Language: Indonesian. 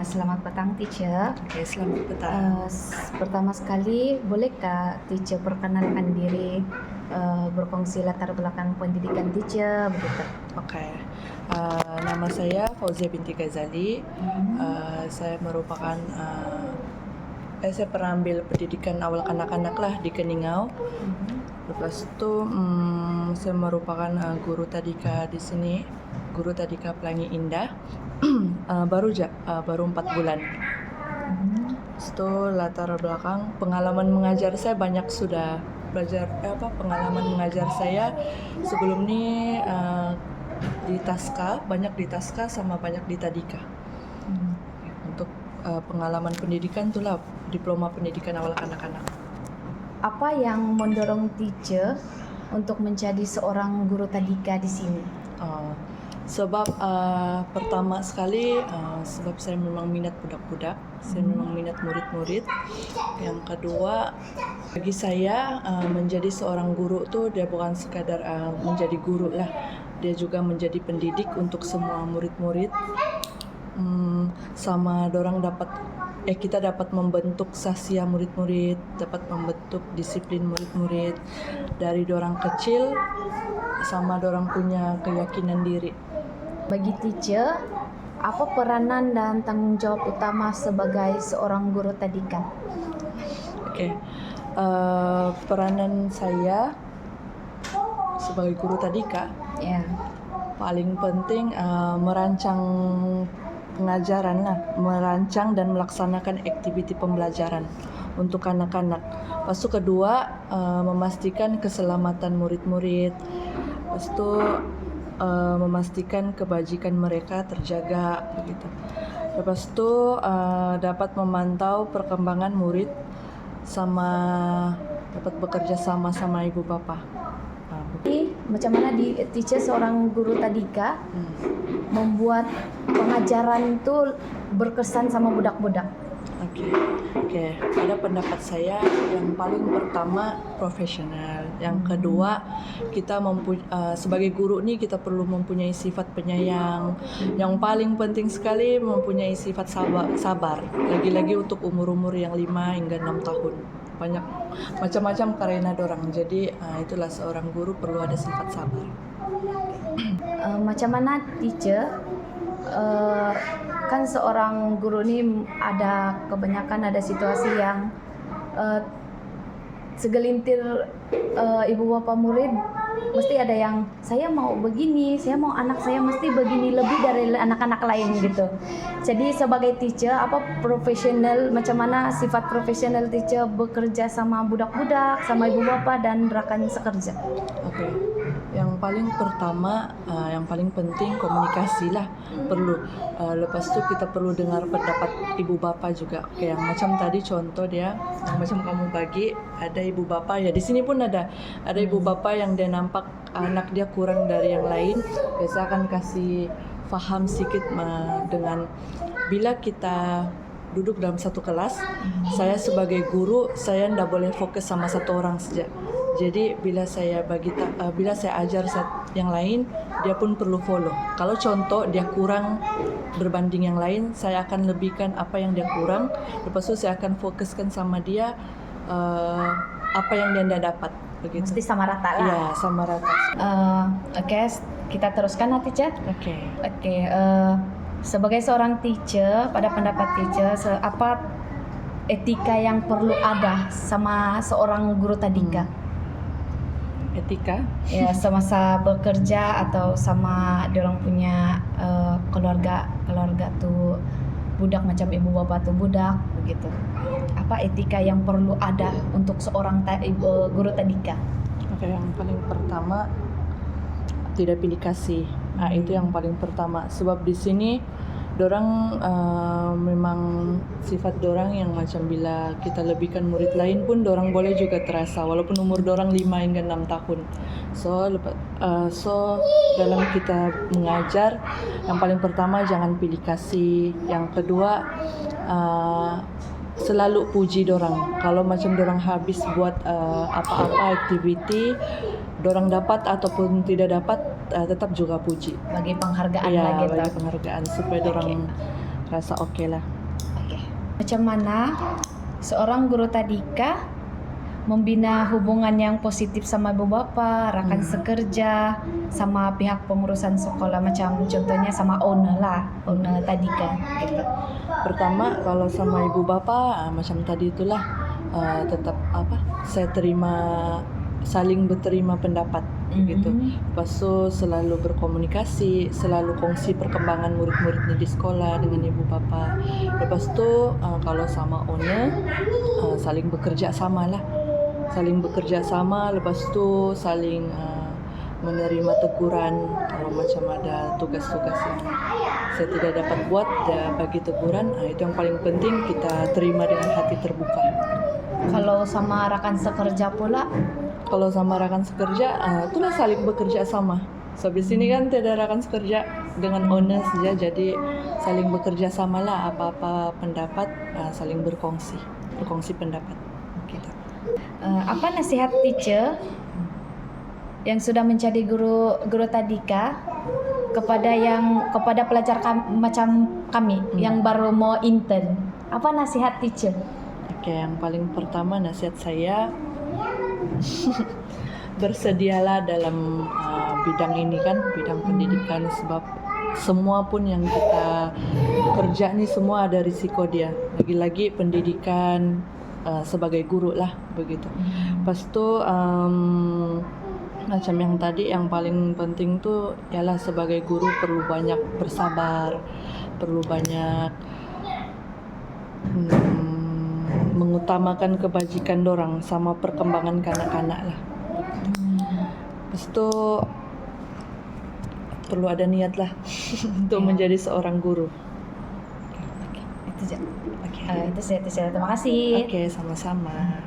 Selamat petang, teacher. Oke, selamat petang. Pertama sekali, bolehkah teacher perkenalkan diri, berkongsi latar belakang pendidikan teacher, begitu? Oke, nama saya Fauzia binti Ghazali. Saya merupakan saya pernah ambil pendidikan awal kanak-kanak lah di Keningau. Lepas itu saya merupakan guru tadika di sini, guru tadika Pelangi Indah. baru 4 bulan. Itu latar belakang pengalaman mengajar saya banyak sudah belajar pengalaman mengajar saya sebelum ini di Taska, banyak di Taska sama banyak di Tadika. Untuk pengalaman pendidikan itulah diploma pendidikan awal anak-anak. Apa yang mendorong teacher untuk menjadi seorang guru tadika di sini? Sebab pertama sekali sebab saya memang minat budak-budak, saya memang minat murid-murid. Yang kedua, bagi saya menjadi seorang guru tuh dia bukan sekadar menjadi guru lah, dia juga menjadi pendidik untuk semua murid-murid. Sama dorang kita dapat membentuk sasya murid-murid, dapat membentuk disiplin murid-murid dari dorang kecil sama dorang punya keyakinan diri. Bagi teacher, apa peranan dan tanggung jawab utama sebagai seorang guru tadika? Peranan saya sebagai guru tadika, paling penting merancang pengajaran lah, merancang dan melaksanakan aktiviti pembelajaran untuk anak-anak. Lepas itu kedua, memastikan keselamatan murid-murid. Lepas itu memastikan kebajikan mereka terjaga begitu. Lepas itu dapat memantau perkembangan murid sama dapat bekerja sama ibu bapa. Macam mana teacher seorang guru tadika membuat pengajaran itu berkesan sama budak-budak? Oke. Pada pendapat saya yang paling pertama profesional. Yang kedua, kita sebagai guru nih kita perlu mempunyai sifat penyayang. Yang paling penting sekali mempunyai sifat sabar. Lagi-lagi untuk umur-umur yang 5 hingga 6 tahun. Banyak macam-macam karena dorang. Jadi itulah seorang guru perlu ada sifat sabar. Macam mana teacher? Kan seorang guru ini kebanyakan ada situasi yang segelintir ibu bapak murid mesti ada yang saya mau begini, saya mau anak saya mesti begini lebih dari anak-anak lain gitu. Jadi sebagai teacher, apa macam mana sifat profesional teacher bekerja sama budak-budak, sama ibu bapak dan rekan sekerja? Yang paling pertama, yang paling penting komunikasi lah perlu. Lepas itu kita perlu dengar pendapat ibu bapa juga. Yang macam tadi contoh dia, yang macam kamu bagi, ada ibu bapa ya di sini pun ada ibu bapa yang dia nampak anak dia kurang dari yang lain. Biasa akan kasih faham sedikit dengan bila kita duduk dalam satu kelas, saya sebagai guru saya tidak boleh fokus sama satu orang saja. Jadi bila saya ajar yang lain, dia pun perlu follow. Kalau contoh dia kurang berbanding yang lain, saya akan lebihkan apa yang dia kurang. Lepas itu saya akan fokuskan sama dia apa yang dia tidak dapat. Begitu. Mesti sama rata lah. Iya, sama rata. Kita teruskan teacher. Oke. Sebagai seorang teacher, pada pendapat teacher, apa etika yang perlu ada sama seorang guru tadika? Etika? Ya, semasa bekerja atau sama dorang punya keluarga tuh budak macam ibu bapak tuh budak begitu. Apa etika yang perlu ada untuk seorang guru tadika? Yang paling pertama tidak pilih kasih. Itu yang paling pertama. Sebab di sini dorang memang sifat dorang yang macam bila kita lebihkan murid lain pun dorang boleh juga terasa walaupun umur dorang 5 hingga 6 tahun. So dalam kita mengajar yang paling pertama jangan pilih kasih. Yang kedua selalu puji dorang. Kalau macam dorang habis buat apa-apa aktiviti, dorang dapat ataupun tidak dapat tetap juga puji. Bagi penghargaan Ya, lah gitu. bagi penghargaan supaya dorang rasa oke lah. Oke. Macam mana seorang guru tadika membina hubungan yang positif sama ibu bapa, rekan sekerja, sama pihak pengurusan sekolah, macam contohnya sama owner lah, owner tadika gitu. Pertama kalau sama ibu bapa macam tadi itulah tetap saya terima, saling berterima pendapat gitu. Lepas tu selalu berkomunikasi, selalu kongsi perkembangan murid-muridnya di sekolah dengan ibu bapa. Lepas tu kalau sama owner saling bekerja sama lah. Saling bekerja sama, lepas tu saling menerima teguran kalau macam ada tugas-tugas yang saya tidak dapat buat, dia bagi teguran. Itu yang paling penting, kita terima dengan hati terbuka. Kalau sama rekan sekerja pula, Kalau sama rekan sekerja, itulah saling bekerja sama. So di sini kan tidak ada rekan sekerja dengan owner saja, jadi saling bekerja sama lah, apa-apa pendapat saling berkongsi pendapat. Gitu. apa nasihat teacher yang sudah menjadi guru tadika kepada pelajar macam kami yang baru mau intern? Apa nasihat teacher? Oke, yang paling pertama nasihat saya bersedialah dalam bidang ini kan, bidang pendidikan, sebab semua pun yang kita kerja ni semua ada risiko dia. Lagi-lagi pendidikan sebagai guru lah begitu. Lepas tu macam yang tadi, yang paling penting tu ialah sebagai guru perlu banyak bersabar, perlu banyak mengutamakan kebajikan dorang sama perkembangan kanak-kanak lah. Lepas tu perlu ada niat lah untuk menjadi seorang guru. Itu saja. Itu saya terima kasih. Oke, sama-sama.